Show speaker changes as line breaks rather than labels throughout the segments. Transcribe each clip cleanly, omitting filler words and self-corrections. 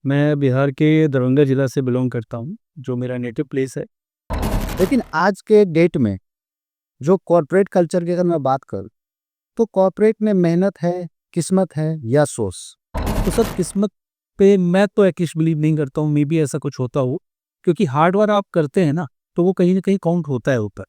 मैं बिहार के दरभंगा ज़िला से बिलॉन्ग करता हूँ, जो मेरा नेटिव प्लेस है।
लेकिन आज के डेट में जो कॉर्पोरेट कल्चर की अगर मैं बात करूँ, तो कॉर्पोरेट में मेहनत है, किस्मत है या सोच?
तो सर किस्मत पे मैं तो एटलीस्ट बिलीव नहीं करता हूँ, मेबी ऐसा कुछ होता हो, क्योंकि हार्ड वर्क आप करते हैं ना, तो वो कहीं न कहीं काउंट होता है ऊपर।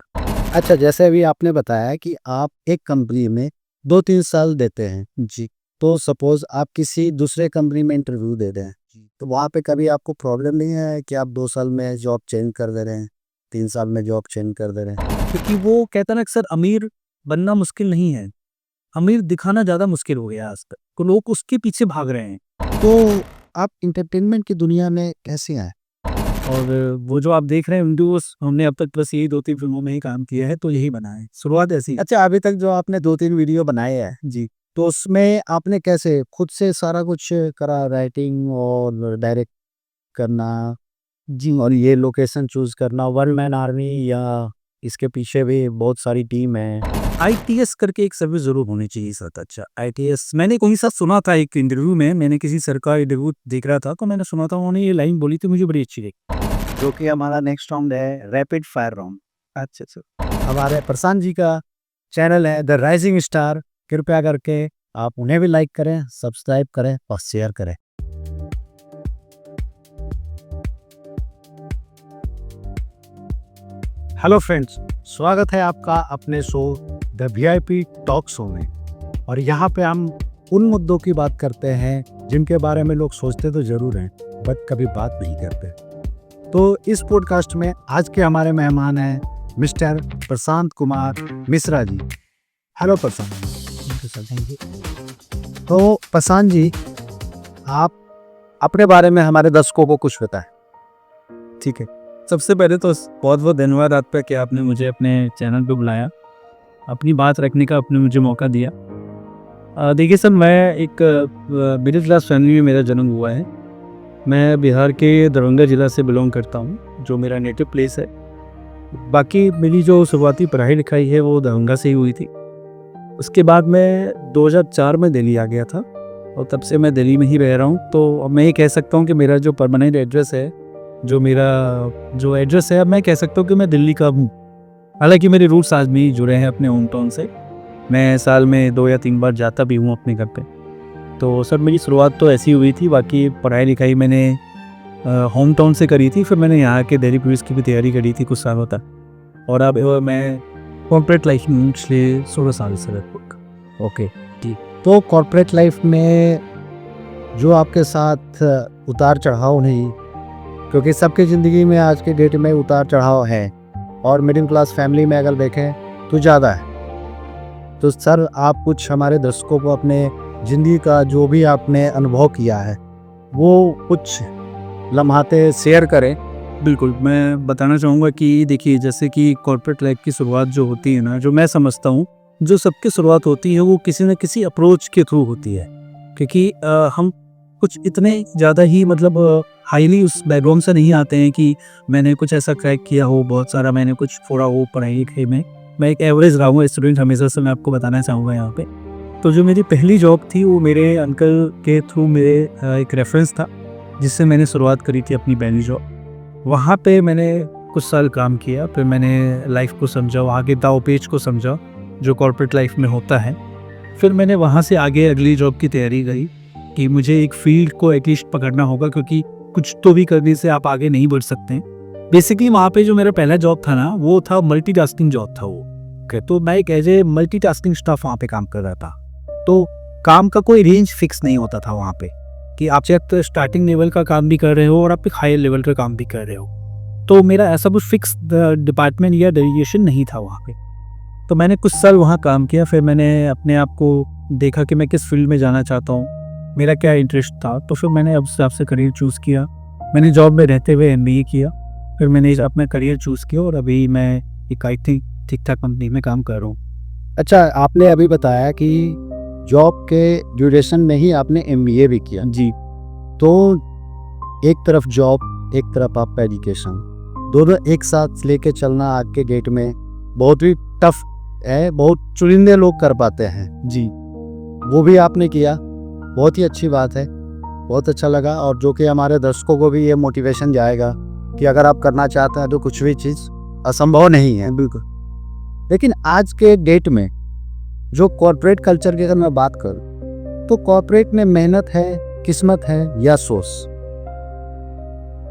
अच्छा, जैसे अभी आपने बताया कि आप एक कंपनी में 2-3 साल देते हैं।
जी।
तो सपोज़ आप किसी दूसरे कंपनी में इंटरव्यू दे रहे हैं, तो वहाँ पे कभी आपको प्रॉब्लम नहीं है कि आप 2 साल में जॉब चेंज कर दे रहे हैं, 3 साल में जॉब चेंज कर दे रहे हैं?
क्योंकि वो कहता है ना कि सर अमीर बनना मुश्किल नहीं है, अमीर दिखाना ज़्यादा मुश्किल हो गया है आज तक, तो लोग उसके पीछे भाग रहे हैं।
तो आप एंटरटेनमेंट की दुनिया में कैसे आए?
और वो जो आप देख रहे हैं इंडोज़, हमने अब तक बस यही 2-3 फ़िल्मों में ही काम किया है, तो यही बना है। शुरुआत ऐसी ही।
अच्छा, अभी तक जो आपने 2-3 वीडियो बनाए हैं,
जी।
तो उसमें आपने कैसे खुद से सारा कुछ करा, राइटिंग और डायरेक्ट करना
जी।
और ये लोकेशन चूज़ करना, वन मैन आर्मी या इसके पीछे भी बहुत सारी टीम है?
आईटीएस करके एक सर्विस ज़रूर होनी चाहिए सर। अच्छा, आईटीएस मैंने कहीं साथ सुना था एक इंटरव्यू में, मैंने किसी सर का इंटरव्यू देख रहा था, तो मैंने सुना था उन्होंने ये लाइन बोली थी, मुझे बड़ी अच्छी लगी।
जो कि हमारा नेक्स्ट राउंड है रैपिड फायर राउंड।
अच्छा, अच्छा।
हमारे प्रशांत जी का चैनल है द राइजिंग स्टार, कृपया करके आप उन्हें भी लाइक करें, सब्सक्राइब करें और शेयर करें। हेलो फ्रेंड्स, स्वागत है आपका अपने show the VIP talk show में। और यहाँ पे हम उन मुद्दों की बात करते हैं जिनके बारे में लोग सोचते तो जरूर हैं, बट कभी बात नहीं करते। तो इस पॉडकास्ट में आज के हमारे मेहमान हैं mister Prashant Kumar Mishra ji. Hello Prashant.
Thank you.
तो प्रशांत जी, आप अपने बारे में हमारे दर्शकों को कुछ बताएं।
ठीक है। सबसे पहले तो बहुत-बहुत धन्यवाद आपका कि आपने मुझे अपने चैनल पे बुलाया, अपनी बात रखने का आपने मुझे मौका दिया। देखिए सर, मैं एक मिडिल क्लास फैमिली में मेरा जन्म हुआ है। मैं बिहार के दरभंगा ज़िला से बिलॉन्ग करता हूँ, जो मेरा नेटिव प्लेस है। बाकी मेरी जो शुरुआती पढ़ाई-लिखाई है वो दरभंगा से ही हुई थी। उसके बाद मैं 2004 में दिल्ली आ गया था और तब से मैं दिल्ली में ही रह रहा हूँ। तो अब मैं ये कह सकता हूँ कि मेरा जो परमानेंट एड्रेस है, जो मेरा जो एड्रेस है, अब मैं कह सकता हूँ कि मैं दिल्ली का हूँ। हालाँकि मेरे रूट्स आज भी जुड़े हैं अपने होम टाउन से। मैं साल में 2 या 3 बार जाता भी हूँ अपने घर पे। तो सर मेरी शुरुआत तो ऐसी हुई थी, बाकी पढ़ाई-लिखाई मैंने होम टाउन से करी थी, फिर मैंने यहाँ के दिल्ली पुलिस की भी तैयारी करी थी कुछ सालों तक। और अब मैं कॉर्पोरेट लाइफ में पिछले 16 साल से लगभग।
ओके जी। तो कॉर्पोरेट लाइफ में जो आपके साथ उतार चढ़ाव नहीं, क्योंकि सबकी ज़िंदगी में आज के डेट में उतार चढ़ाव है और मिडिल क्लास फैमिली में अगर देखें तो ज़्यादा है। तो सर, आप कुछ हमारे दर्शकों को अपने ज़िंदगी का जो भी आपने अनुभव किया है वो कुछ लम्हाते शेयर करें।
बिल्कुल, मैं बताना चाहूँगा कि देखिए, जैसे कि कॉर्पोरेट लाइफ की शुरुआत जो होती है ना, जो मैं समझता हूँ, जो सबकी शुरुआत होती है वो किसी न किसी अप्रोच के थ्रू होती है। क्योंकि हम कुछ इतने ज़्यादा ही मतलब हाईली उस बैकग्राउंड से नहीं आते हैं कि मैंने कुछ ऐसा क्रैक किया हो, बहुत सारा मैंने कुछ फोड़ा हो पढ़ाई-लिखाई में। मैं एक एवरेज रहा हूँ स्टूडेंट हमेशा से, मैं आपको बताना चाहूँगा यहाँ पे। तो जो मेरी पहली जॉब थी वो मेरे अंकल के थ्रू मेरे एक रेफ़रेंस था, जिससे मैंने शुरुआत करी थी अपनी पहली जॉब। वहाँ पे मैंने कुछ साल काम किया, फिर मैंने लाइफ को समझा, वहाँ के दाँव-पेच को समझा, जो कॉर्पोरेट लाइफ में होता है। फिर मैंने वहाँ से आगे अगली जॉब की तैयारी करी कि मुझे एक फ़ील्ड को एटलीस्ट पकड़ना होगा, क्योंकि कुछ तो भी करने से आप आगे नहीं बढ़ सकते हैं। बेसिकली वहाँ पे जो मेरा पहला जॉब था ना, वो था मल्टीटास्किंग जॉब था वो। तो मैं एक एज़ ए मल्टीटास्किंग स्टाफ वहाँ पे काम कर रहा था। तो काम का कोई रेंज फिक्स नहीं होता था वहाँ पे कि आप चाहे स्टार्टिंग लेवल का काम भी कर रहे हो और आप एक हायर लेवल का काम भी कर रहे हो। तो मेरा ऐसा कुछ फिक्स डिपार्टमेंट या डेविएशन नहीं था वहाँ पे। तो मैंने कुछ साल वहाँ काम किया, फिर मैंने अपने आप को देखा कि मैं किस फील्ड में जाना चाहता हूँ, मेरा क्या इंटरेस्ट था। तो फिर मैंने उस हिसाब से करियर चूज़ किया। मैंने जॉब में रहते हुए एमबीए किया, फिर मैंने अपना करियर चूज़ किया और अभी मैं एक आई थिंक ठीक-ठाक कंपनी में काम कर रहा हूँ।
अच्छा, आपने अभी बताया कि जॉब के ड्यूरेशन में ही आपने एमबीए भी किया।
जी।
तो एक तरफ जॉब, एक तरफ आपका एजुकेशन, दोनों एक साथ लेके चलना आज के डेट में बहुत ही टफ है, बहुत चुनिंदे लोग कर पाते हैं।
जी।
वो भी आपने किया, बहुत ही अच्छी बात है। बहुत अच्छा लगा, और जो कि हमारे दर्शकों को भी ये मोटिवेशन जाएगा कि अगर आप करना चाहते हैं तो कुछ भी चीज़ असंभव नहीं है।
बिल्कुल।
लेकिन आज के डेट में जो कॉर्पोरेट कल्चर की अगर मैं बात करूं, तो कॉर्पोरेट में मेहनत है, किस्मत है या सोच?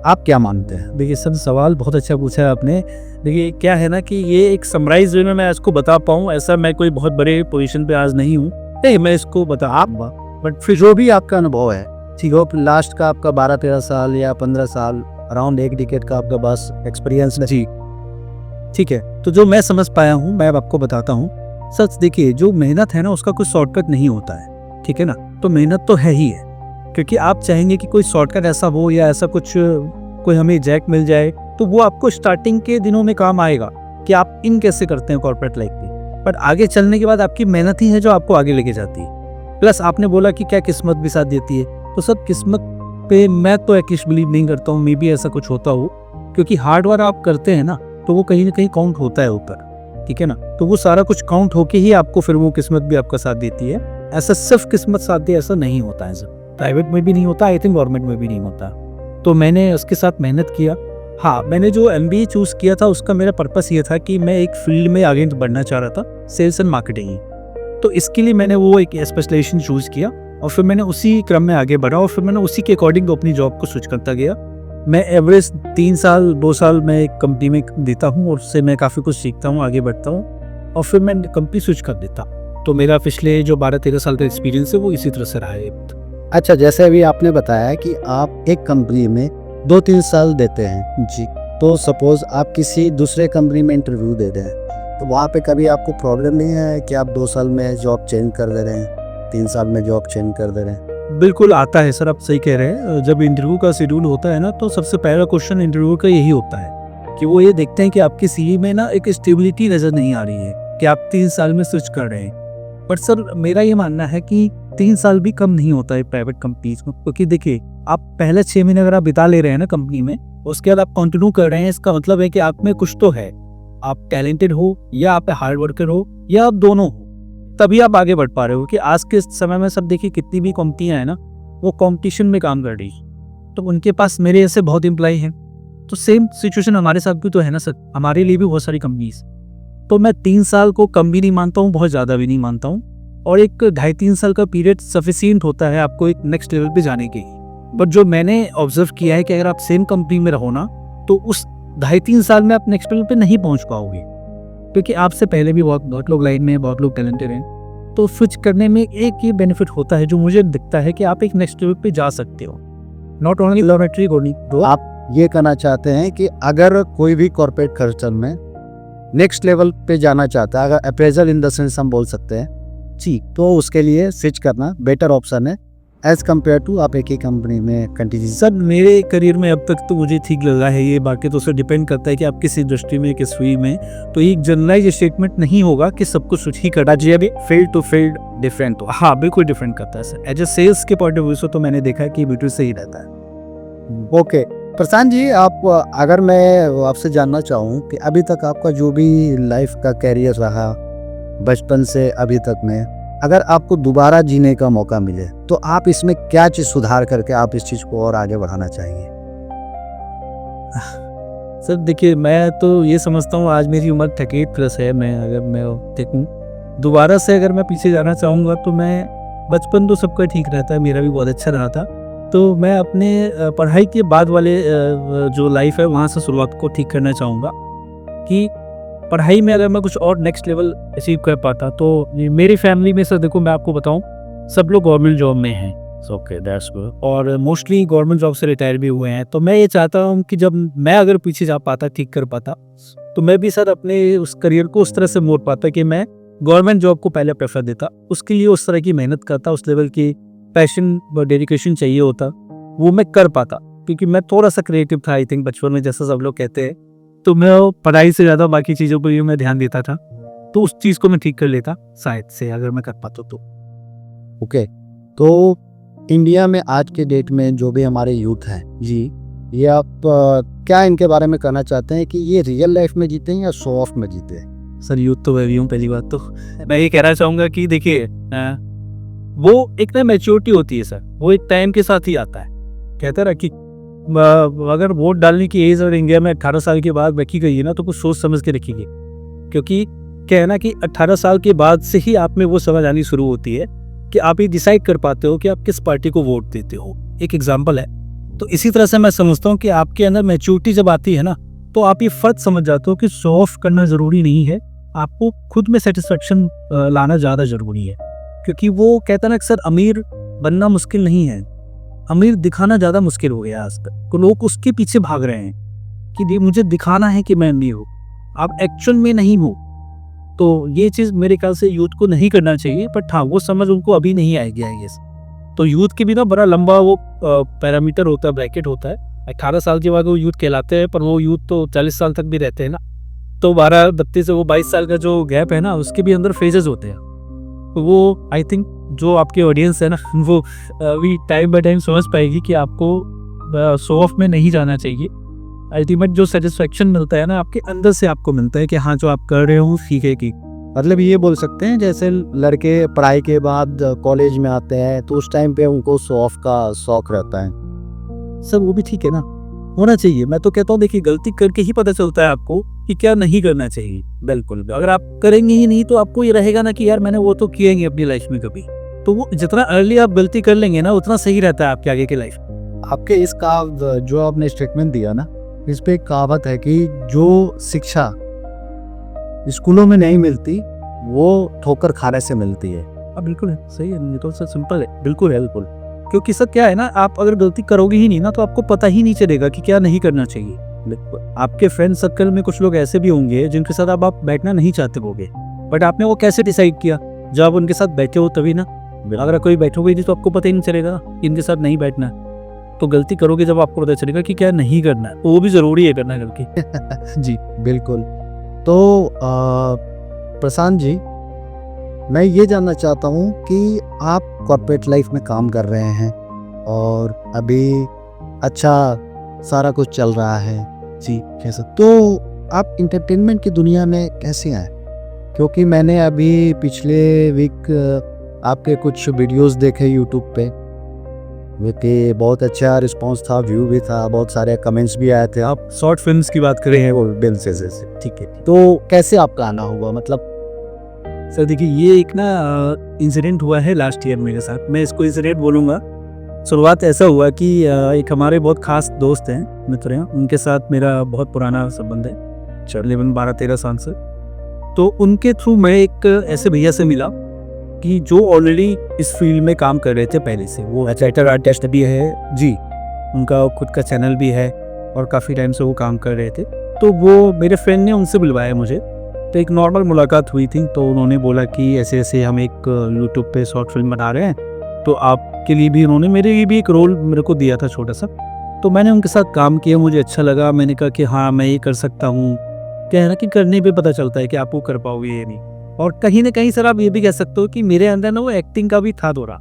आप क्या मानते हैं?
देखिए सर, सवाल बहुत अच्छा पूछा है आपने। देखिए क्या है ना कि ये एक समराइज वे में मैं इसको बता पाऊँ, ऐसा मैं कोई बहुत बड़े पोजीशन पे आज नहीं हूँ, नहीं मैं इसको बता पाऊंगा।
बट फिर जो भी आपका अनुभव है, ठीक हो, लास्ट का आपका 12-13 साल या 15 साल, अराउंड 1 डिकेड का आपका बस एक्सपीरियंस है।
जी ठीक है, तो जो मैं समझ पाया हूँ मैं अब आपको बताता हूँ। सच देखिए, जो मेहनत है ना उसका कोई शॉर्टकट नहीं होता है, ठीक है ना। तो मेहनत तो है ही है, क्योंकि आप चाहेंगे कि कोई शॉर्टकट ऐसा हो या ऐसा कुछ कोई हमें जैक मिल जाए, तो वो आपको स्टार्टिंग के दिनों में काम आएगा कि आप इन कैसे करते हैं कॉर्पोरेट लाइफ में। बट आगे चलने के बाद आपकी मेहनत ही है जो आपको आगे लेके जाती है। प्लस आपने बोला कि क्या किस्मत भी साथ देती है, तो सब किस्मत पे मैं तो एटलीस्ट बिलीव नहीं करता हूँ। मे बी ऐसा कुछ होता हो, क्योंकि हार्ड वर्क आप करते हैं ना तो वो कहीं ना कहीं काउंट होता है ऊपर, ठीक है ना। तो वो सारा कुछ काउंट होके ही आपको फिर वो किस्मत भी आपका साथ देती है। ऐसा सिर्फ किस्मत साथ दे ऐसा नहीं होता है सर, प्राइवेट में भी नहीं होता, आई थिंक गवर्नमेंट में भी नहीं होता। तो मैंने उसके साथ मेहनत किया। हाँ, मैंने जो MBA चूज़ किया था उसका मेरा पर्पस ये था कि मैं एक फील्ड में आगे बढ़ना चाह रहा था, सेल्स एंड मार्केटिंग। तो इसके लिए मैंने वो एक स्पेशलाइजेशन चूज़ किया और फिर मैंने उसी क्रम में आगे बढ़ा और फिर मैंने उसी के अकॉर्डिंग अपनी जॉब को स्विच करता गया। मैं एवरेज 3 साल 2 साल मैं एक कंपनी में देता हूँ और उससे मैं काफ़ी कुछ सीखता हूँ, आगे बढ़ता हूँ और फिर मैं कंपनी स्विच कर देता। तो मेरा पिछले जो 12-13 साल का एक्सपीरियंस है वो इसी तरह से रहा है।
अच्छा, जैसे अभी आपने बताया कि आप एक कंपनी में 2-3 साल देते हैं जी, तो सपोज आप किसी दूसरे कंपनी में इंटरव्यू दे रहे हैं, तो वहाँ पे कभी आपको प्रॉब्लम नहीं है कि आप 2 साल में जॉब चेंज कर दे रहे हैं, 3 साल में जॉब चेंज कर दे रहे हैं?
बिल्कुल आता है सर, आप सही कह रहे हैं। जब इंटरव्यू का शेड्यूल होता है ना, तो सबसे पहला क्वेश्चन इंटरव्यू का यही होता है कि वो ये देखते हैं कि आपकी CV में ना एक स्टेबिलिटी नज़र नहीं आ रही है कि आप 3 साल में स्विच कर रहे हैं। बट सर मेरा ये मानना है कि 3 साल भी कम नहीं होता है प्राइवेट कंपनीज में, क्योंकि देखिए आप पहले 6 महीने अगर आप बिता ले रहे हैं ना कंपनी में, उसके बाद आप कंटिन्यू कर रहे हैं, इसका मतलब है कि आप में कुछ तो है। आप टैलेंटेड हो या आप हार्ड वर्कर हो या आप दोनों हो, तभी आप आगे बढ़ पा रहे हो। कि आज के समय में सब देखिए कितनी भी कंपनियां हैं ना, वो कंपटीशन में काम कर रही, तो उनके पास मेरे ऐसे बहुत एम्प्लॉई हैं। तो सेम सिचुएशन हमारे साथ भी तो है ना सर, हमारे लिए भी बहुत सारी कंपनीज। तो मैं 3 साल को कम भी नहीं मानता हूँ, बहुत ज़्यादा भी नहीं मानता हूँ, और एक 2.5-3 साल का पीरियड सफिशिएंट होता है आपको एक नेक्स्ट लेवल पे जाने के। बट जो मैंने ऑब्जर्व किया है कि अगर आप सेम कंपनी में रहो ना, तो उस 2.5-3 साल में आप नेक्स्ट लेवल पे नहीं पहुँच पाओगे, क्योंकि आपसे पहले भी बहुत लोग लाइन में हैं, बहुत लोग टैलेंटेड हैं। तो स्विच करने में एक ये बेनिफिट होता है जो मुझे दिखता है कि आप एक नेक्स्ट लेवल पे जा सकते हो, नॉट ओनली लॉमेट्री गोनी।
तो आप ये कहना चाहते हैं कि अगर कोई भी कॉर्पोरेट कल्चर में नेक्स्ट लेवल पे जाना चाहता है, अगर अप्रेजल इन द सेंस हम बोल सकते हैं जी, तो उसके लिए स्विच करना बेटर ऑप्शन है एज कम्पेयर टू आप एक ही कंपनी में कंटिन्यू।
सर मेरे करियर में अब तक तो मुझे ठीक लगा है ये, बाकी तो सर डिपेंड करता है कि आप किस इंडस्ट्री में किस फील्ड में। तो एक जनरलाइज स्टेटमेंट नहीं होगा कि सब कुछ स्विच ही करना चाहिए। अभी फील्ड टू फील्ड डिफरेंट हो, हाँ बिल्कुल डिफरेंट करता है सर। एज ए सेल्स के पॉइंट ऑफ व्यू से तो मैंने देखा है कि बिल्कुल सही रहता है।
ओके प्रशांत जी, आप अगर मैं आपसे जानना चाहूँ कि अभी तक आपका जो भी लाइफ का कैरियर रहा बचपन से अभी तक में, अगर आपको दोबारा जीने का मौका मिले तो आप इसमें क्या चीज़ सुधार करके आप इस चीज़ को और आगे बढ़ाना चाहेंगे?
सर देखिए, मैं तो ये समझता हूँ आज मेरी उम्र 38+ है। मैं अगर मैं देखूँ दोबारा से अगर मैं पीछे जाना चाहूँगा तो मैं, बचपन तो सबका ठीक रहता है, मेरा भी बहुत अच्छा रहा था। तो मैं अपने पढ़ाई के बाद वाले जो लाइफ है वहाँ से शुरुआत को ठीक करना चाहूँगा कि पढ़ाई में अगर मैं कुछ और नेक्स्ट लेवल अचीव कर पाता। तो मेरी फैमिली में सर देखो मैं आपको बताऊं, सब लोग गवर्नमेंट जॉब में हैं, ओके दैट्स गुड, और मोस्टली गवर्नमेंट जॉब से रिटायर भी हुए हैं। तो मैं ये चाहता हूं कि जब मैं अगर पीछे जा पाता, ठीक कर पाता, तो मैं भी सर अपने उस करियर को उस तरह से मोड़ पाता कि मैं गवर्नमेंट जॉब को पहले प्रेफर देता, उसके लिए उस तरह की मेहनत करता, उस लेवल की पैशन व डेडिकेशन चाहिए होता, वो मैं कर पाता। क्योंकि मैं थोड़ा सा क्रिएटिव था आई थिंक बचपन में, जैसा सब लोग कहते हैं। तो मैं पढ़ाई से ज़्यादा बाकी चीज़ों पर मैं ध्यान देता था, तो उस चीज़ को मैं ठीक कर लेता शायद से, अगर मैं कर पाता तो।
ओके, तो इंडिया में आज के डेट में जो भी हमारे यूथ हैं जी, ये आप क्या इनके बारे में कहना चाहते हैं कि ये रियल लाइफ में जीते हैं या शो ऑफ में जीते हैं?
सर यूथ तो मैं भी हूँ, पहली बात तो मैं ये कहना चाहूँगा कि देखिए वो एक ना मैच्योरिटी होती है सर, वो एक टाइम के साथ ही आता है। कहते हैं ना कि अगर वोट डालने की एज और इंडिया में 18 साल के बाद रखी गई है ना, तो कुछ सोच समझ के रखी गई, क्योंकि क्या है ना कि 18 साल के बाद से ही आप में वो समझ आनी शुरू होती है कि आप ये डिसाइड कर पाते हो कि आप किस पार्टी को वोट देते हो। एक एग्जाम्पल है। तो इसी तरह से मैं समझता हूँ कि आपके अंदर मैच्योरिटी जब आती है ना, तो आप ये फर्क समझ जाते हो कि शो ऑफ करना ज़रूरी नहीं है, आपको खुद में सेटिस्फेक्शन लाना ज़्यादा ज़रूरी है। क्योंकि वो कहता ना कि सर अमीर बनना मुश्किल नहीं है, अमीर दिखाना ज़्यादा मुश्किल हो गया आज तक। तो लोग उसके पीछे भाग रहे हैं कि मुझे दिखाना है कि मैं अमीर हूँ, आप एक्चुअल में नहीं हो। तो ये चीज़ मेरे ख्याल से यूथ को नहीं करना चाहिए, बट हाँ वो समझ उनको अभी नहीं आएगी आई गेस। तो यूथ के भी ना बड़ा लंबा वो पैरामीटर होता है, ब्रैकेट होता है। 18 साल के बाद वो यूथ कहलाते हैं, पर वो यूथ तो 40 साल तक भी रहते हैं ना। तो 12-32 से वो 22 साल का जो गैप है ना, उसके भी अंदर फेजेस होते हैं। तो वो आई थिंक जो आपके ऑडियंस है ना, वो अभी टाइम बाय टाइम समझ पाएगी कि आपको शो ऑफ में नहीं जाना चाहिए। अल्टीमेट जो सेटिस्फेक्शन मिलता है ना, आपके अंदर से आपको मिलता है कि हाँ जो आप कर रहे हो ठीक है। कि
मतलब ये बोल सकते हैं जैसे लड़के पढ़ाई के बाद कॉलेज में आते हैं तो उस टाइम पे उनको शो ऑफ का शौक रहता है।
सर वो भी ठीक है ना, होना चाहिए। मैं तो कहता हूँ देखिए, गलती करके ही पता चलता है आपको कि क्या नहीं करना चाहिए। बिल्कुल, अगर आप करेंगे ही नहीं तो आपको ये रहेगा ना कि यार मैंने वो तो किया ही नहीं अपनी लाइफ में कभी। तो वो जितना अर्ली आप गलती कर लेंगे ना, उतना सही रहता है आपके आगे की लाइफ।
आपके इस जो आपने स्टेटमेंट दिया ना, इस पे एक कहावत है कि जो शिक्षा स्कूलों में नहीं मिलती वो ठोकर खाने से मिलती है।
बिल्कुल है, सही है, ये तो सर सिंपल है, बिल्कुल हेल्पफुल। क्योंकि सर क्या है ना, आप अगर गलती करोगे ही नहीं ना, तो आपको पता ही नहीं चलेगा कि क्या नहीं करना चाहिए। आपके फ्रेंड सर्कल में कुछ लोग ऐसे भी होंगे जिनके साथ आप बैठना नहीं चाहते होगे, बट आपने वो कैसे डिसाइड किया? जब आप उनके साथ बैठे हो तभी ना। अगर कोई बैठोगे नहीं तो आपको पता ही नहीं चलेगा कि इनके साथ नहीं बैठना है। तो गलती करोगे जब आपको पता चलेगा कि क्या नहीं करना है, वो भी जरूरी है करना गलती। जी
बिल्कुल। तो प्रशांत जी, मैं ये जानना चाहता हूँ कि आप कॉर्पोरेट लाइफ में काम कर रहे हैं और अभी अच्छा सारा कुछ चल रहा है जी, कैसा? तो आप इंटरटेनमेंट की दुनिया में कैसे आए? क्योंकि मैंने अभी पिछले वीक आपके कुछ वीडियोस देखे यूट्यूब पे, कि बहुत अच्छा रिस्पांस था, व्यू भी था, बहुत सारे कमेंट्स भी आए थे। आप
शॉर्ट फिल्म्स की बात करें हैं वो
बिल से ठीक है, तो कैसे आपका आना हुआ? मतलब
सर देखिए, ये एक ना इंसिडेंट हुआ है लास्ट ईयर मेरे साथ। मैं इसको इंसिडेंट बोलूँगा। शुरुआत ऐसा हुआ कि एक हमारे बहुत खास दोस्त हैं, मित्र हैं, उनके साथ मेरा बहुत पुराना संबंध है, तकरीबन 12-13 साल से। तो उनके थ्रू मैं एक ऐसे भैया से मिला कि जो ऑलरेडी इस फील्ड में काम कर रहे थे पहले से। वो राइटर आर्टिस्ट भी है जी, उनका खुद का चैनल भी है और काफ़ी टाइम से वो काम कर रहे थे। तो वो मेरे फ्रेंड ने उनसे बुलवाया मुझे, तो एक नॉर्मल मुलाकात हुई थी। तो उन्होंने बोला कि ऐसे ऐसे हम एक यूट्यूब पे शॉर्ट फिल्म बना रहे हैं, तो आपके लिए भी उन्होंने मेरे लिए भी एक रोल मेरे को दिया था छोटा सा। तो मैंने उनके साथ काम किया, मुझे अच्छा लगा। मैंने कहा कि हाँ मैं ये कर सकता हूँ। क्या है ना कि करने पे पता चलता है कि आप वो कर पाओगे या नहीं। और कहीं ना कहीं सर आप ये भी कह सकते हो कि मेरे अंदर ना वो एक्टिंग का भी था दौरा।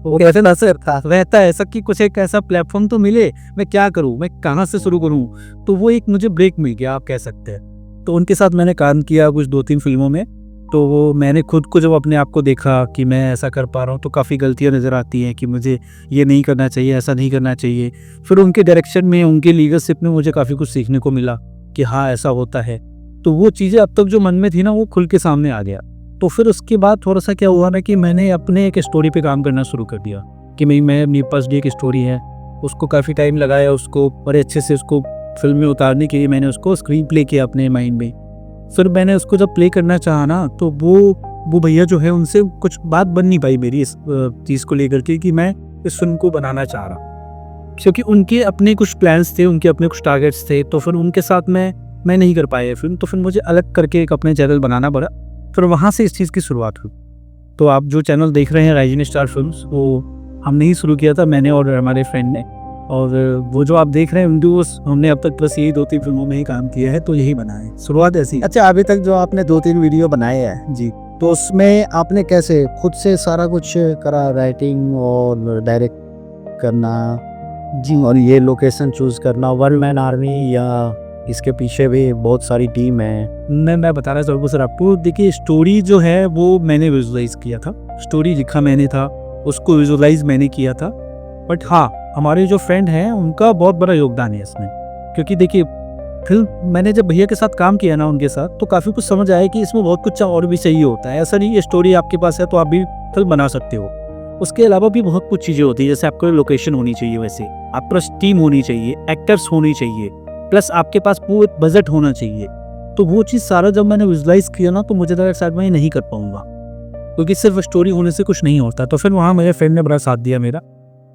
वो कैसे ना सर रहता है ऐसा कि कुछ एक ऐसा प्लेटफॉर्म तो मिले, मैं क्या करूँ, मैं कहाँ से शुरू करूँ। तो वो एक मुझे ब्रेक मिल गया, आप कह सकते हैं। तो उनके साथ मैंने काम किया कुछ 2-3 फिल्मों में। तो वो मैंने खुद को जब अपने आप को देखा कि मैं ऐसा कर पा रहा हूँ, तो काफ़ी गलतियाँ नज़र आती हैं कि मुझे ये नहीं करना चाहिए, ऐसा नहीं करना चाहिए। फिर उनके डायरेक्शन में, उनके लीडरशिप में मुझे काफ़ी कुछ सीखने को मिला कि हाँ ऐसा होता है। तो वो चीज़ें अब तक जो मन में थी ना, वो खुल के सामने आ गया। तो फिर उसके बाद थोड़ा सा क्या हुआ ना कि मैंने अपने एक स्टोरी पे काम करना शुरू कर दिया कि मैं मेरे पास एक स्टोरी है, उसको काफ़ी टाइम लगाया, उसको बड़े अच्छे से उसको फिल्म में उतारने के लिए मैंने उसको स्क्रीन प्ले किया अपने माइंड में। फिर मैंने उसको जब प्ले करना चाहा ना, तो वो भैया जो है उनसे कुछ बात बन नहीं पाई मेरी इस चीज़ को लेकर के कि मैं इस फिल्म को बनाना चाह रहा, क्योंकि उनके अपने कुछ प्लान्स थे, उनके अपने कुछ टारगेट्स थे। तो फिर उनके साथ मैं नहीं कर पाया फिल्म। तो फिर मुझे अलग करके एक अपने चैनल बनाना पड़ा। फिर वहाँ से इस चीज़ की शुरुआत हुई। तो आप जो चैनल देख रहे हैं राइजिंग स्टार फिल्म्स, वो हमने ही शुरू किया था, मैंने और हमारे फ्रेंड ने। और वो जो आप देख रहे हैं हमने अब तक बस यही 2-3 फिल्मों में ही काम किया है, तो यही बना है, शुरुआत ऐसी।
अच्छा, अभी तक जो आपने 2-3 वीडियो बनाए हैं
जी,
तो उसमें आपने कैसे खुद से सारा कुछ करा, राइटिंग और डायरेक्ट करना जी, और ये लोकेशन चूज करना, वन मैन आर्मी, या इसके पीछे भी बहुत सारी टीम है?
मैं बता रहा चाहूँगा सर आपको। देखिए, स्टोरी जो है वो मैंने विजुअलाइज किया था, स्टोरी लिखा मैंने था। उसको विजुअलाइज मैंने किया था। बट हाँ, हमारे जो फ्रेंड हैं उनका बहुत बड़ा योगदान है इसमें, क्योंकि देखिए फिल्म मैंने जब भैया के साथ काम किया ना उनके साथ, तो काफ़ी कुछ समझ आया कि इसमें बहुत कुछ और भी चाहिए होता है। ऐसा नहीं ये स्टोरी आपके पास है तो आप भी फिल्म बना सकते हो, उसके अलावा भी बहुत कुछ चीज़ें होती है। जैसे आपको लोकेशन होनी चाहिए, वैसे आपके पास टीम होनी चाहिए, एक्टर्स होनी चाहिए, प्लस आपके पास पूरा बजट होना चाहिए। तो वो चीज़ सारा जब मैंने विजुलाइज किया ना, तो मुझे लगा शायद मैं ये नहीं कर पाऊंगा, क्योंकि सिर्फ स्टोरी होने से कुछ नहीं होता। तो फिर वहाँ मेरे फ्रेंड ने बड़ा साथ दिया मेरा।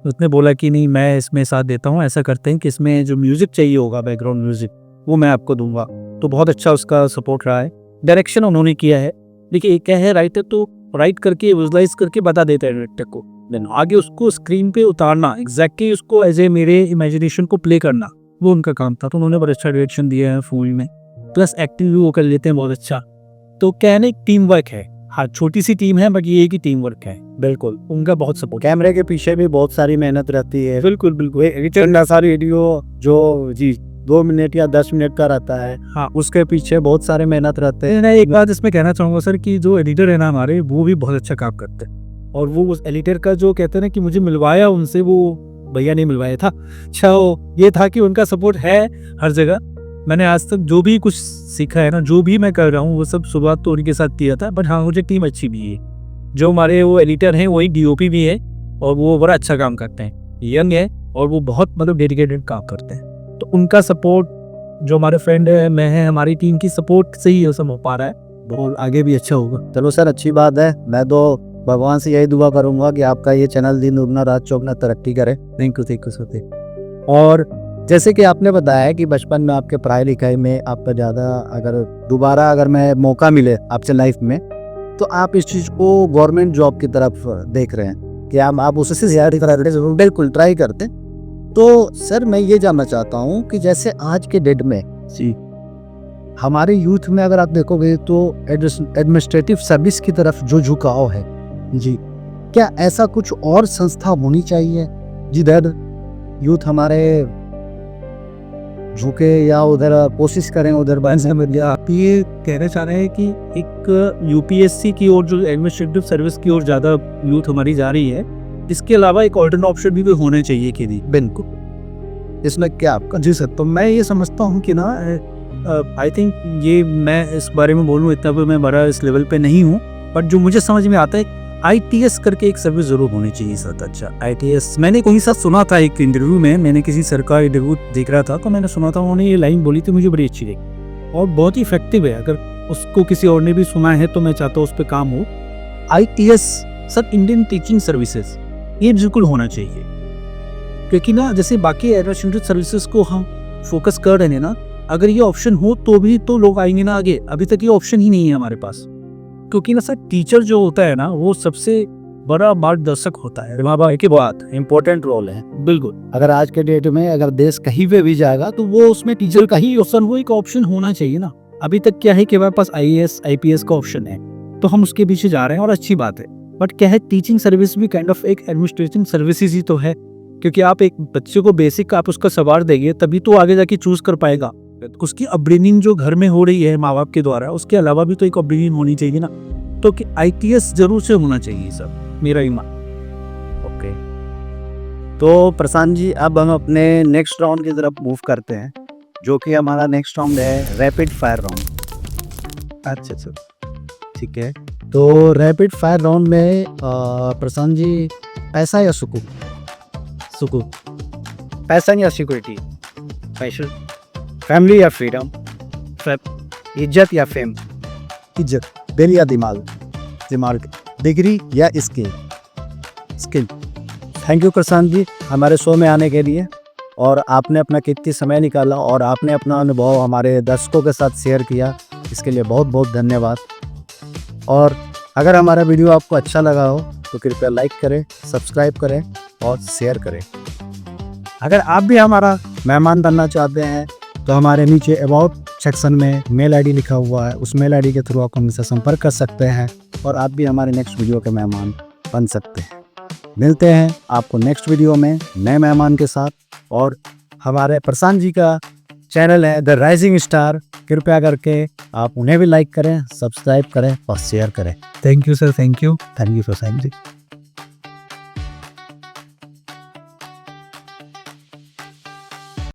उसने बोला कि नहीं, मैं इसमें साथ देता हूँ, ऐसा करते हैं कि इसमें जो म्यूज़िक चाहिए होगा, बैकग्राउंड म्यूज़िक, वो मैं आपको दूंगा। तो बहुत अच्छा उसका सपोर्ट रहा है। डायरेक्शन उन्होंने किया है। देखिए क्या है, राइटर तो राइट करके विजुलाइज करके बता देता है डायरेक्टर को, देन आगे उसको स्क्रीन पे उतारना, एग्जैक्टली उसको एज ए मेरे इमेजिनेशन को प्ले करना, वो उनका काम था। तो उन्होंने बड़ा अच्छा डायरेक्शन दिया है मूवी में, प्लस एक्टिंग भी वो कर लेते हैं बहुत अच्छा। तो कहने एक टीम वर्क है। हाँ, छोटी सी टीम है, बट ये एक ही टीम वर्क है। बिल्कुल, उनका बहुत सपोर्ट।
कैमरे के पीछे भी बहुत सारी मेहनत रहती है।
बिल्कुल बिल्कुल।
इतना सारी वीडियो जो जी 2 मिनट या 10 मिनट का रहता है,
हाँ,
उसके पीछे बहुत सारे मेहनत रहते हैं।
मैं एक बात इसमें कहना चाहूँगा सर कि जो एडिटर है ना हमारे, वो भी बहुत अच्छा काम करते हैं। और वो उस एडिटर का जो कहते हैं ना कि मुझे मिलवाया उनसे, वो भैया नहीं मिलवाया था। अच्छा, ये था कि उनका सपोर्ट है हर जगह। मैंने आज तक जो भी कुछ सीखा है ना, जो भी मैं कर रहा हूँ, वो सब शुरुआत तो उनके साथ किया था। बट हाँ, मुझे टीम अच्छी भी है। जो हमारे वो एडिटर हैं वही DOP भी है, और वो बड़ा अच्छा काम करते हैं। यंग है और वो बहुत मतलब डेडिकेटेड काम करते हैं। तो उनका सपोर्ट, जो हमारे फ्रेंड है, मैं है, हमारी टीम की सपोर्ट से ही ये सब हो पा रहा है। बहुत आगे भी अच्छा होगा।
चलो सर, अच्छी बात है। मैं तो भगवान से यही दुआ करूंगा कि आपका ये चैनल दिन दुगना रात चौगुना तरक्की करे।
Thank you sir.
और जैसे कि आपने बताया कि बचपन में आपके पढ़ाई लिखाई में आपका ज़्यादा, अगर मैं मौका मिले आपसे लाइफ में, तो आप इस चीज़ को गवर्नमेंट जॉब की तरफ देख रहे हैं कि आप उससे तैयारी करा रहे हैं। बिल्कुल ट्राई करते। तो सर, मैं ये जानना चाहता हूँ कि जैसे आज के डेट में
जी,
हमारे यूथ में अगर आप देखोगे तो एडमिनिस्ट्रेटिव सर्विस की तरफ जो झुकाव है जी, क्या ऐसा कुछ और संस्था होनी चाहिए जिधर यूथ हमारे झुके या उधर कोशिश करें, उधर
आप ये कहना चाह रहे हैं कि एक UPSC की ओर, जो एडमिनिस्ट्रेटिव सर्विस की ओर ज़्यादा यूथ हमारी जा रही है, इसके अलावा एक ऑल्टरनेट ऑप्शन भी होने चाहिए कि नहीं?
बिल्कुल। इसमें क्या आपका?
जी सर, तो मैं ये समझता हूँ कि ना, आई थिंक ये मैं इस बारे में बोलूँ इतना भी मैं बड़ा इस लेवल पे नहीं हूँ, बट जो मुझे समझ में आता है, ITS करके एक सर्विस जरूर होनी चाहिए सर। अच्छा, ITS मैंने कहीं साथ सुना था, एक इंटरव्यू में, मैंने किसी सरकारी इंटरव्यू देख रहा था, तो मैंने सुना था, उन्होंने ये लाइन बोली थी, मुझे बड़ी अच्छी लगी और बहुत ही इफेक्टिव है। अगर उसको किसी और ने भी सुना है तो मैं चाहता हूँ उस पर काम हो। ITS sir, Indian teaching services, ये बिल्कुल होना चाहिए। क्योंकि ना, जैसे बाकी एडमिनिस्ट्रेटिव सर्विसेज को हम फोकस कर रहे हैं ना, अगर ये ऑप्शन हो तो भी तो लोग आएंगे ना आगे। अभी तक ये ऑप्शन ही नहीं है हमारे पास। क्योंकि ना सर, टीचर जो होता है ना, वो सबसे बड़ा मार्गदर्शक होता है। माँ बाप की बात
इम्पोर्टेंट रोल है।
बिल्कुल।
अगर आज के डेट में अगर देश कहीं पे भी जाएगा तो वो उसमें
टीचर का ही ऑप्शन, वो एक ऑप्शन होना चाहिए ना। अभी तक क्या है कि हमारे पास IAS IPS का ऑप्शन है, तो हम उसके पीछे जा रहे हैं और अच्छी बात है। बट क्या है, टीचिंग सर्विस भी काइंड ऑफ एक एडमिनिस्ट्रेटिव सर्विसेज ही तो है। क्योंकि आप एक बच्चे को बेसिक आप उसका सवार देंगे, तभी तो आगे जाके चूज कर पाएगा। उसकी अपब्रिंगिंग जो घर में हो रही है माँ बाप के द्वारा, उसके अलावा भी तो एक अपब्रिंगिंग होनी चाहिए ना। तो कि ITS जरूर से होना चाहिए सर, मेरा ईमान।
ओके। तो प्रशांत जी, अब हम अपने नेक्स्ट राउंड की तरफ मूव करते हैं, जो कि हमारा नेक्स्ट राउंड है रैपिड फायर राउंड।
अच्छा सर,
ठीक है। तो रैपिड फायर राउंड में प्रशांत जी, पैसा या सुकून?
सुकून।
पैसा या सिक्योरिटी? पैशन। फैमिली या फ्रीडम? इज्जत या फेम? इज्जत। दिल या दिमाग? दिमाग। डिग्री या skill? Skill. Thank you Prashant जी, हमारे शो में आने के लिए, और आपने अपना कीमती समय निकाला और आपने अपना अनुभव हमारे दर्शकों के साथ शेयर किया। इसके लिए बहुत बहुत धन्यवाद। और अगर हमारा वीडियो आपको अच्छा लगा हो तो कृपया लाइक करें, सब्सक्राइब करें और शेयर करें। अगर आप भी हमारा मेहमान बनना चाहते हैं तो हमारे नीचे अबाउट सेक्शन में मेल आईडी लिखा हुआ है, उस मेल आईडी के थ्रू आप हमसे संपर्क कर सकते हैं और आप भी हमारे नेक्स्ट वीडियो के मेहमान बन सकते हैं। मिलते हैं आपको नेक्स्ट वीडियो में नए मेहमान के साथ। और हमारे प्रशांत जी का चैनल है द राइजिंग स्टार, कृपया करके आप उन्हें भी लाइक करें, सब्सक्राइब करें और शेयर करें।
Thank you sir, thank you.
Thank you Prashant ji.